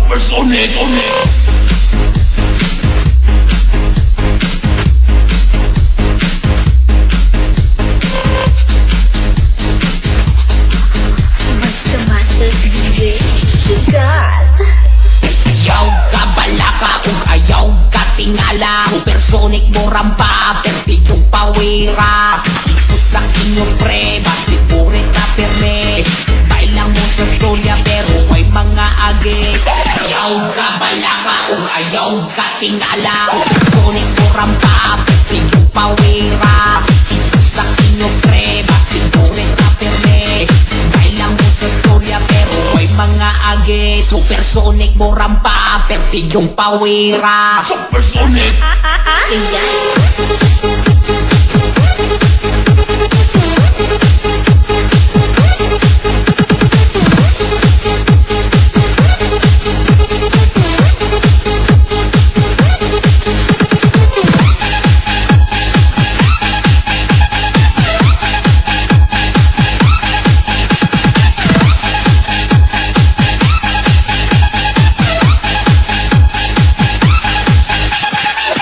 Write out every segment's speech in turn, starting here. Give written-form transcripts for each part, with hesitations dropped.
Supersonic. Basta Masters DJ Sikat. Ayaw ka balaka kung ayaw ka tingala. Supersonic mo rampa, perpigong pawira. Isus lang inyo pre, basit burit na perme. Bailang mo sa storya pero may mga agit. Ayaw ka balaka kung ayaw ka tingala. Supersonic mo rampa, perpigong pawira. Isus lang inyo pre, basit burit na perme. Bailang mo sa storya pero may mga agit. Supersonic mo rampa, perpigong pawira. Supersonic. Ayan.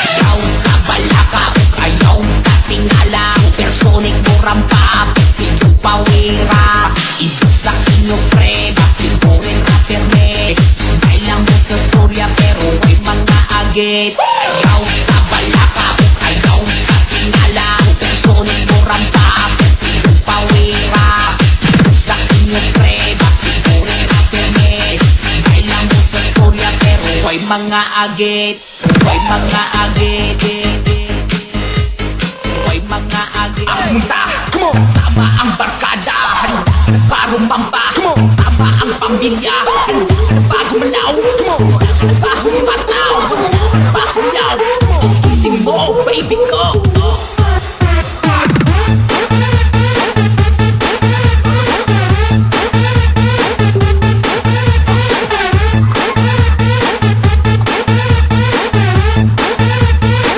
Ayaw ka balaka kung ayaw ka tingala. Supersonic mo rampa, perpigong pawira. Ibus sa inyo pre, basit mo rin na perme. Bailang mo sa storya pero may mga agit. Ayaw ka balaka kung ayaw ka tingala. Supersonic mo rampa, perpigong pawira. Ibus sa inyo pre, basit mo rin na perme. Bailang mo sa storya pero may mga agit. May mga agit. May mga agit. Apunta, kasama ang barkada. Handa ka na ba rumampa? Kasama ang pamilya. Handa ka na ba gumalaw? Handa ka na ba humataw? Handa ka na ba sumiyaw? Giling mo, baby ko.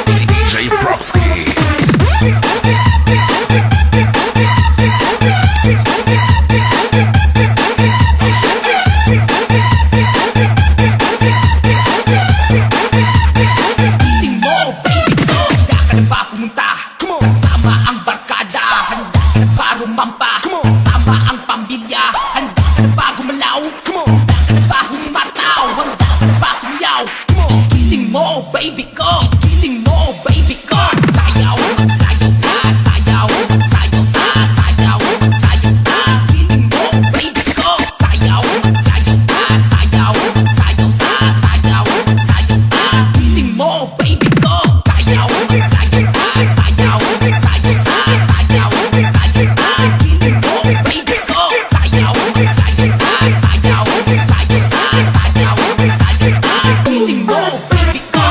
DJ Propski. Giling mo, baby ko. Handa ka na ba pumunta? Kasama ang barkada. Handa ka na ba rumampa? Kasama ang pamilya. Handa ka na ba gumalaw? Handa ka na ba humataw? Handa ka na ba sumiyaw? Giling mo, baby ko. Giling mo, baby ko. Sayaw, magsayaw ka. Sayaw, magsayaw ka. Sayaw, magsayaw ka. Giling mo, baby ko. Sayaw, magsayaw ka. Sayaw, magsayaw ka. Sayaw, magsayaw ka. Giling mo, baby ko. Sayaw, magsayaw ka. Sayaw, magsayaw ka. Sayaw, magsayaw ka. Giling mo, baby ko. Sayaw, magsayaw ka. Sayaw, magsayaw ka. Sayaw, magsayaw ka. Giling mo, baby ko.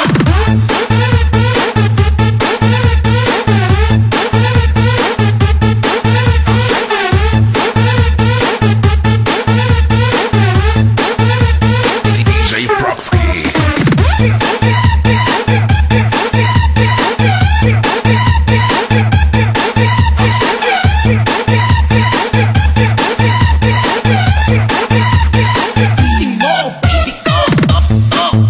DJ Propski. Giling mo, baby ko. Giling mo, baby ko.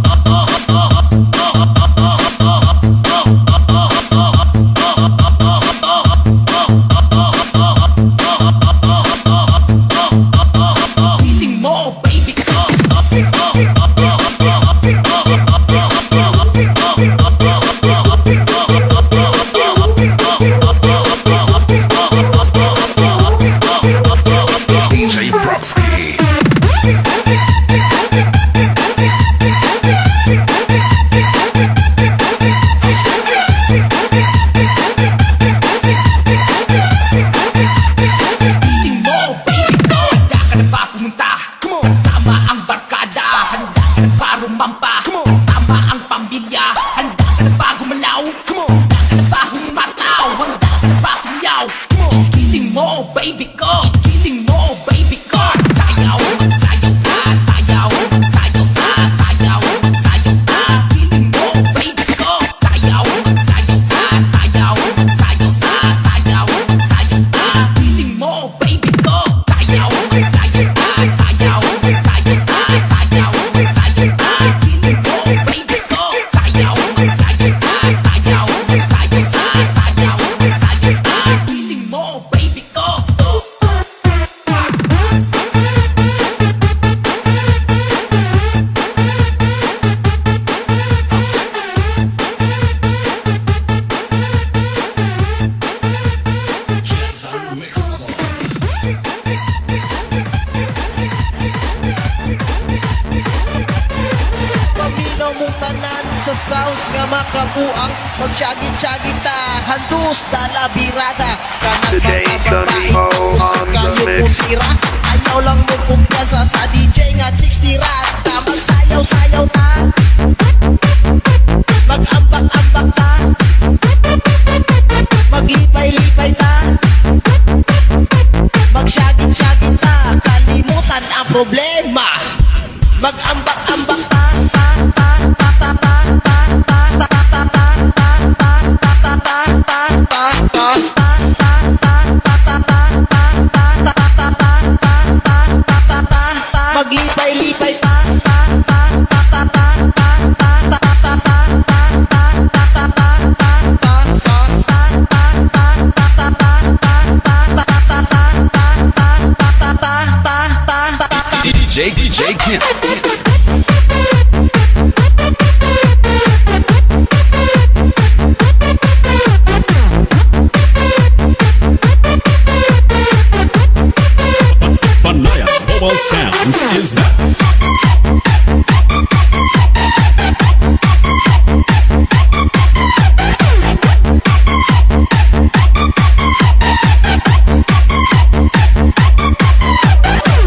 DJ Propski. Giling mo, baby ko. Handa ka na ba pumunta? Kasama ang barkada. Handa ka na ba rumampa? Kasama ang pamilya. Handa ka na ba gumalaw? Handa ka na ba humataw? Handa ka na ba sumiyaw? Giling mo, baby ko. Giling mo, baby ko. Sayaw, magsayaw ka. Sayaw, magsayaw ka. Sayaw, magsayaw ka. Giling mo, baby ko. Sayaw, magsayaw ka. Sayaw, magsayaw ka. Sayaw, magsayaw ka. Giling mo, baby ko. Sayaw, magsayaw ka. Sayaw, magsayaw sa sounds nga makabuang magsyagit-syagit ta handus dala birada kanang Today, mga Tony babae Mo on the kayo mix. putira ayaw lang mo kumpiyansa sa DJ nga chicks tirata magsayaw-sayaw ta mag-ambak-ambak ta maglipay-lipay ta magsyagit-syagit ta kalimutan ang problema mag-ambak-ambak ta ta ta ta ta ta ta ta ta ta ta ta ta ta ta ta maglipay-lipay ta DJ Kent. Banaya Mobile Sounds is back.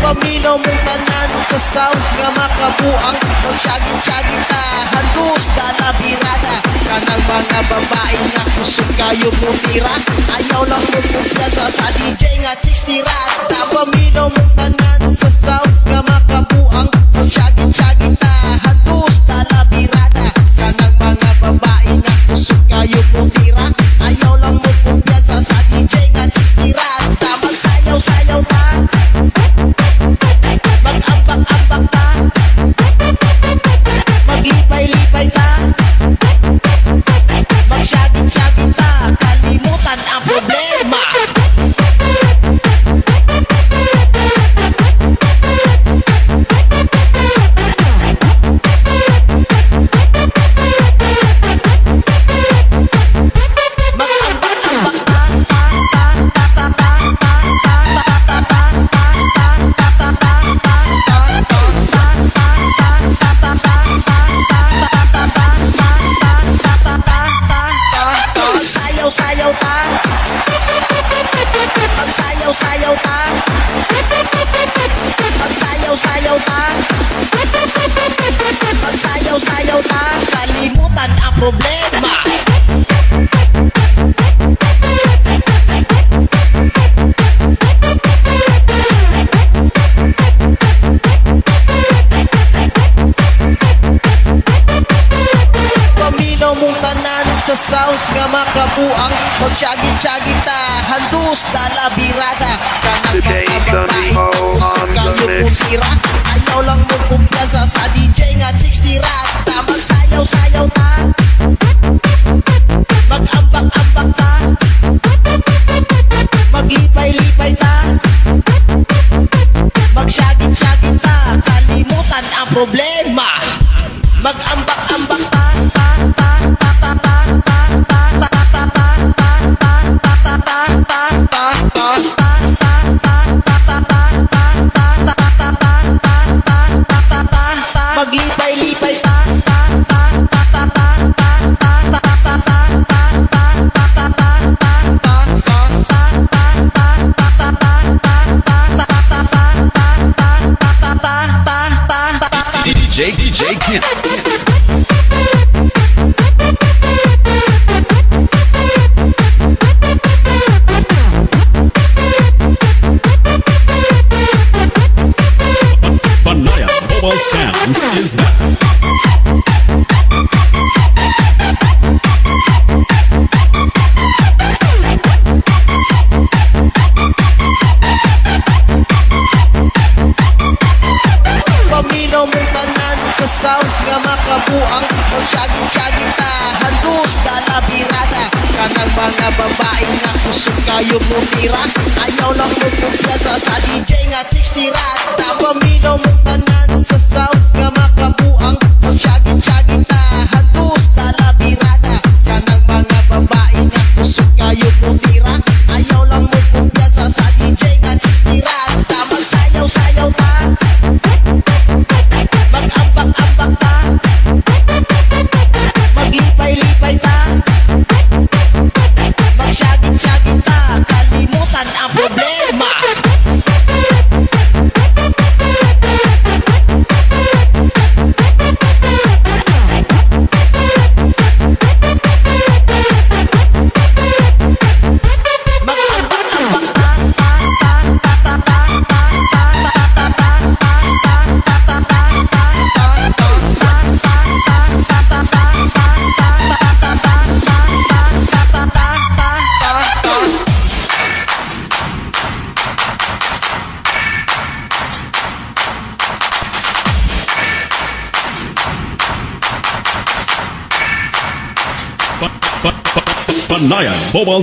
Paminaw mong tanan sa sounds nga makabuang magsyagit-syagit ta handus dala birada kanang mga babae nga kusog kayo putira ayaw lang mo kumpiyansa sa DJ nga chicks tirata paminaw mong tanan sa sounds nga makabuang magsyagit-syagit ta handus dala birada kanang mga babae nga kusog kayo putira ayaw lang mo kumpiyansa sa DJ nga chicks tirata magsayaw-sayaw ta mag-ambak-ambak ta maglipay-lipay ta magsyagit-syagit ta kalimutan ang problema mag-ambak-ambak ta magsayaw-sayaw ta magsayaw-sayaw ta magsayaw-sayaw ta magsayaw-sayaw ta kalimutan ang problema paminaw mong tanan sa sounds nga makabuang magsyagit-syagit ta handus dala birada kanang Today, mga babae Tony Mo on the kayo mix. putira ayaw lang mo kumpiyansa sa DJ nga chicks tirata magsayaw-sayaw ta mag-ambak-ambak ta maglipay-lipay ta magsyagit-syagit ta kalimutan ang problema mag-ambak-ambak ta maglipay-lipay ta DJ Kent. Banaya Mobile Sounds is back. paminaw mong tanan sa sounds nga makabuang magsyagit-syagit ta handus dala birada kanang mga babae nga kusog kayo putira ayaw lang mo kumpiyansa sa DJ nga chicks tirata paminaw mong tanan sa sounds nga makabuang magsyagit-syagit ta handus dala birada kanang mga babae nga kusog kayo putira ayaw lang mo kumpiyansa sa DJ nga chicks tirata magsayaw-sayaw ta mag-ambak-ambak ta Banaya Mobile